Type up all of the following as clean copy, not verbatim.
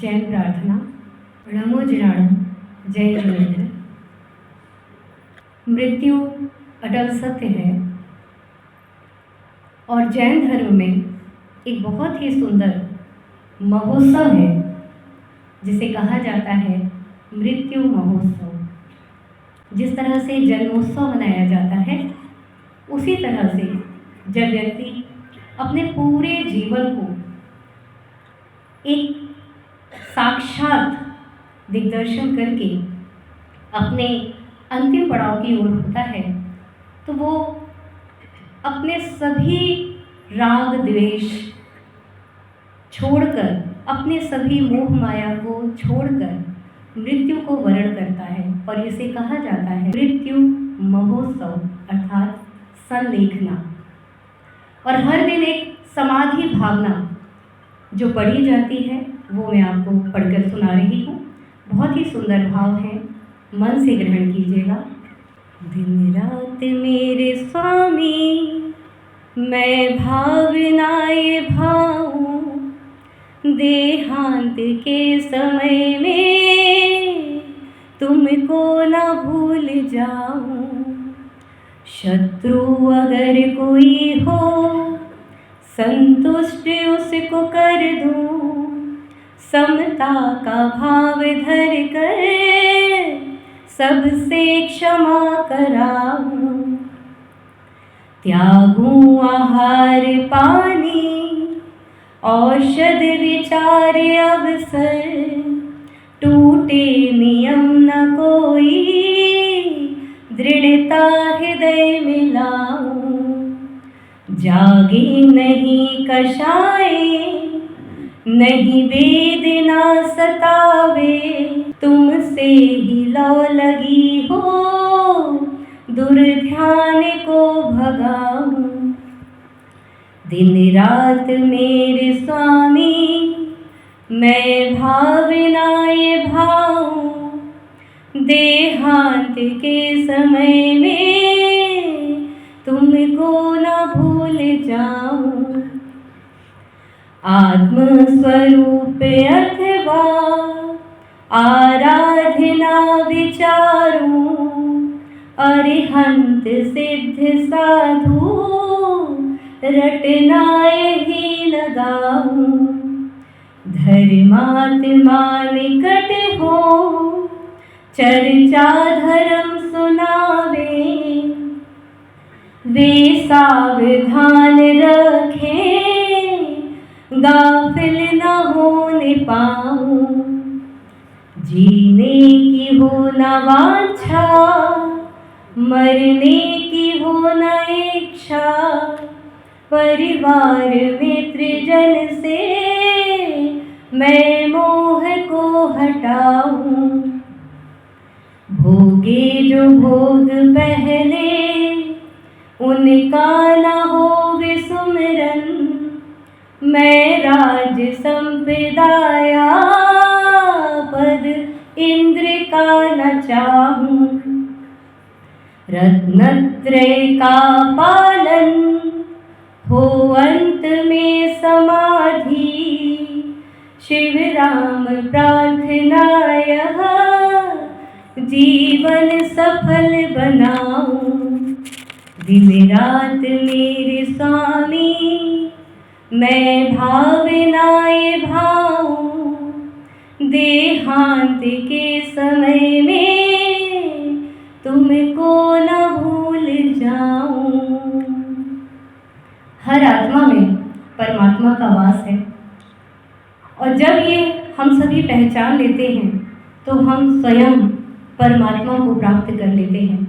जैन प्रार्थना। नमो जिनाणु जय जिनेन्द्र। मृत्यु अटल सत्य है और जैन धर्म में एक बहुत ही सुंदर महोत्सव है जिसे कहा जाता है मृत्यु महोत्सव। जिस तरह से जन्मोत्सव मनाया जाता है उसी तरह से जब व्यक्ति अपने पूरे जीवन को एक साक्षात दिग्दर्शन करके अपने अंतिम पड़ाव की ओर होता है तो वो अपने सभी राग द्वेष छोड़कर, अपने सभी मोह माया को छोड़कर मृत्यु को वरण करता है और इसे कहा जाता है मृत्यु महोत्सव अर्थात संलेखना। और हर दिन एक समाधि भावना जो पढ़ी जाती है वो मैं आपको पढ़कर सुना रही हूँ। बहुत ही सुंदर भाव है, मन से ग्रहण कीजिएगा। दिन रात मेरे स्वामी मैं भावनाए भाऊं, देहांत के समय में तुमको न भूल जाऊं। शत्रु अगर कोई हो संतुष्ट उसको कर दूं, समता का भाव धर कर सबसे क्षमा कराऊं। त्यागूं आहार पानी औषध विचार अवसर, टूटे नियम न कोई दृढ़ता हृदय में लाऊं। जागे नहीं कषाय नहीं वेदना सतावे, तुमसे ही लौ लगी हो दुर्ध्यान को भगाऊं। दिन रात मेरे स्वामी मैं भावनाए भाऊं, देहांत के समय में तुमको न भूल जाऊं। आत्मस्वरूप अथवा आराधना विचारूं, अरिहंत सिद्ध साधु रटनाए ही लगाऊं। धर्मात्मा निकट हो चर्चा धर्म सुनावे, वे सावधान रखें गाफिल न होने पाऊं। जीने की हो न वांछा, मरने की हो न इच्छा, परिवार मित्र जन से मैं मोह को हटाऊं। भोगे जो भोग पहले उनका न हो विस्मरण, मैं राज संपदाया पद इंद्र का न चाहूं। रत्नत्रय का पालन हो अंत में समाधि, शिव राम प्रार्थना यह जीवन सफल बनाऊं। दिन रात मेरे स्वामी मैं भावनाए भाऊं, देहांत के समय में तुमको न भूल जाऊं। हर आत्मा में परमात्मा का वास है और जब ये हम सभी पहचान लेते हैं तो हम स्वयं परमात्मा को प्राप्त कर लेते हैं।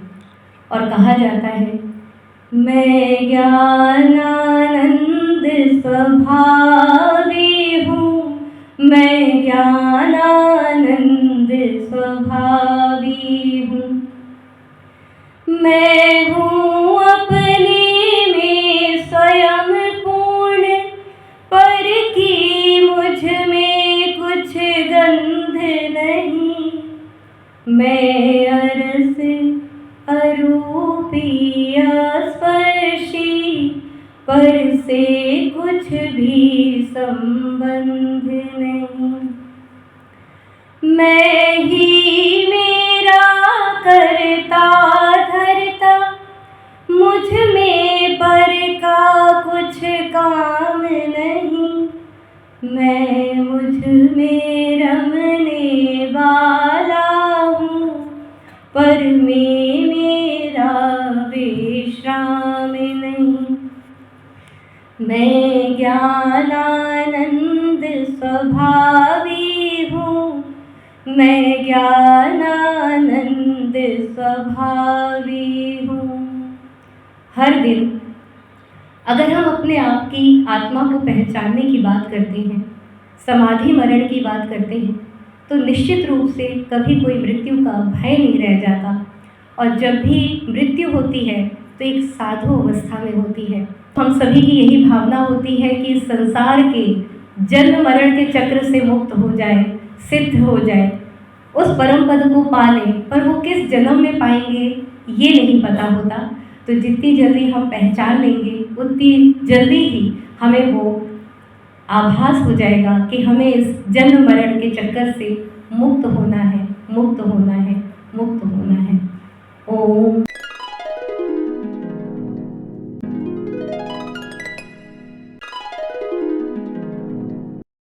और कहा जाता है मैं ज्ञानानंद स्वभावी हूँ, मैं ज्ञानानंद स्वभावी हूँ। मैं हूँ अपने में स्वयं पूर्ण, पर की मुझ में कुछ गंध नहीं। मैं अरस अरूपी स्पर्शी, पर से कुछ भी संबंध नहीं। मैं ही मेरा करता धरता, मुझ में पर का कुछ काम नहीं। मैं मुझ में रमने वाला हूँ, पर में मेरा विश्राम नहीं। मैं ज्ञानानंद स्वभावी हूँ, मैं ज्ञानानंद स्वभावी हूँ। हर दिन अगर हम अपने आप की आत्मा को पहचानने की बात करते हैं, समाधि मरण की बात करते हैं, तो निश्चित रूप से कभी कोई मृत्यु का भय नहीं रह जाता। और जब भी मृत्यु होती है तो एक साधु अवस्था में होती है। हम सभी की यही भावना होती है कि इस संसार के जन्म मरण के चक्र से मुक्त हो जाए, सिद्ध हो जाए, उस परम पद को पा लें। पर वो किस जन्म में पाएंगे ये नहीं पता होता। तो जितनी जल्दी हम पहचान लेंगे उतनी जल्दी ही हमें वो आभास हो जाएगा कि हमें इस जन्म मरण के चक्कर से मुक्त होना है, मुक्त होना है, मुक्त होना है। ओम।